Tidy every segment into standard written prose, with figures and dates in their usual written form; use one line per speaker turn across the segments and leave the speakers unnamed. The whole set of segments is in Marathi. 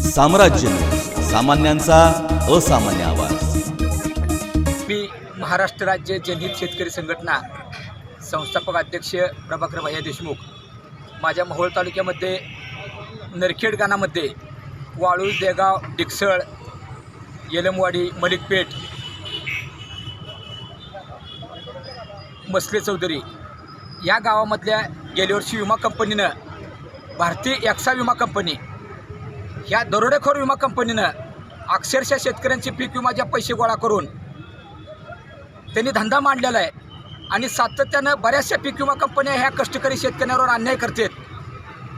साम्राज्य न्यूज, सामान्यांचा असामान्य आवाज।
मी महाराष्ट्र राज्य जनहित शेतकरी संघटना संस्थापक अध्यक्ष प्रभाकर भैया देशमुख माझ्या मोहोळ तालुक्यामध्ये नरखेड गाणामध्ये वाळूज, देगाव, डिकसळ, येलमवाडी, मलिकपेठ, मसले चौधरी या गावामधल्या गेल्या वर्षी विमा कंपनीनं, भारतीय एक्सा विमा कंपनी ह्या दरोडेखोर विमा कंपनीनं अक्षरशः शेतकऱ्यांचे पीक विमाचे पैसे गोळा करून त्यांनी धंदा मांडलेला आहे आणि सातत्यानं बऱ्याचशा पीक विमा कंपन्या ह्या कष्टकरी शेतकऱ्यांवर अन्याय करतात।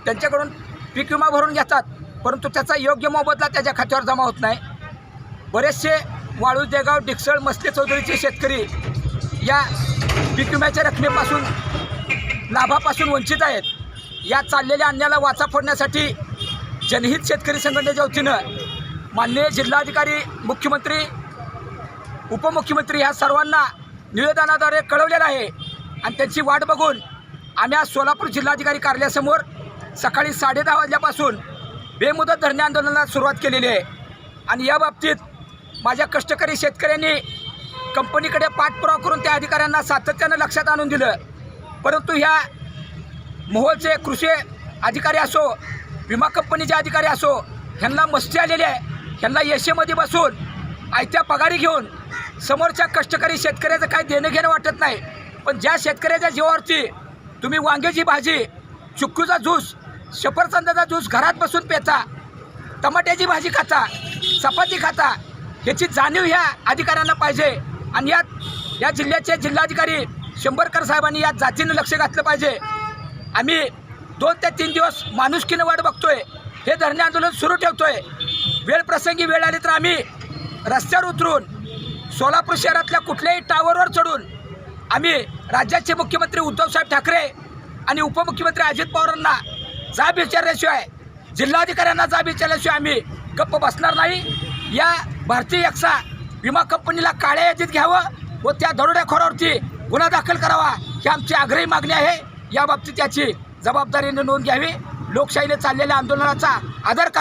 त्यांच्याकडून पीक विमा भरून घेतात, परंतु त्याचा योग्य मोबदला त्याच्या खात्यावर जमा होत नाही। बरेचसे वाळूज, देगाव, डिकसळ, मसले चौधरीचे शेतकरी या पीक विम्याच्या रकमेपासून, लाभापासून वंचित आहेत। या चाललेल्या अन्यायाला वाचा फोडण्यासाठी जनहित शेतकरी संघटनेच्या वतीनं माननीय जिल्हाधिकारी, मुख्यमंत्री, उपमुख्यमंत्री ह्या सर्वांना निवेदनाद्वारे कळवलेलं आहे आणि त्यांची वाट बघून आम्ही आज सोलापूर जिल्हाधिकारी कार्यालयासमोर सकाळी 10:30 वाजल्यापासून बेमुदत धरणे आंदोलनाला सुरुवात केलेली आहे। आणि या बाबतीत माझ्या कष्टकरी शेतकऱ्यांनी कंपनीकडे पाठपुरावा करून त्या अधिकाऱ्यांना सातत्यानं लक्षात आणून दिलं, परंतु ह्या मोहोळचे कृषी अधिकारी असो, विमा कंपनीचे अधिकारी असो, ह्यांना मस्ती आलेली आहे। ह्यांना यशेमध्ये बसून आयत्या पगारी घेऊन समोरच्या कष्टकरी शेतकऱ्याचं काही देणं घेणं वाटत नाही। पण ज्या शेतकऱ्याच्या जीवावरती तुम्ही वांग्याची भाजी, चिक्कूचा ज्यूस, सफरचंदाचा ज्यूस घरात बसून पेता, टमाट्याची भाजी खाता, चपाती खाता, ह्याची जाणीव ह्या अधिकाऱ्यांना पाहिजे। आणि या जिल्ह्याचे जिल्हाधिकारी शंभरकर साहेबांनी या जातीनं लक्ष घातलं पाहिजे। आम्ही 2 ते 3 दिवस माणुसकीनं वाट बघतोय, हे धरणे आंदोलन सुरू ठेवतोय। वेळ प्रसंगी वेळ आली तर आम्ही रस्त्यावर उतरून सोलापूर शहरातल्या कुठल्याही टावरवर चढून आम्ही राज्याचे मुख्यमंत्री उद्धवसाहेब ठाकरे आणि उपमुख्यमंत्री अजित पवारांना जाब विचारल्याशिवाय, जिल्हाधिकाऱ्यांना जाब विचारल्याशिवाय आम्ही गप्प बसणार नाही। या भारतीय एक्सा विमा कंपनीला काळ्या यादीत घ्यावं व त्या दरोडेखोरावरती गुन्हा दाखल करावा ही आमची आग्रही मागणी आहे। या बाबतीत त्याची जबाबदारीने नोंद घ्यावी, लोकशाहीने चाललेल्या आंदोलनाचा आदर करावा।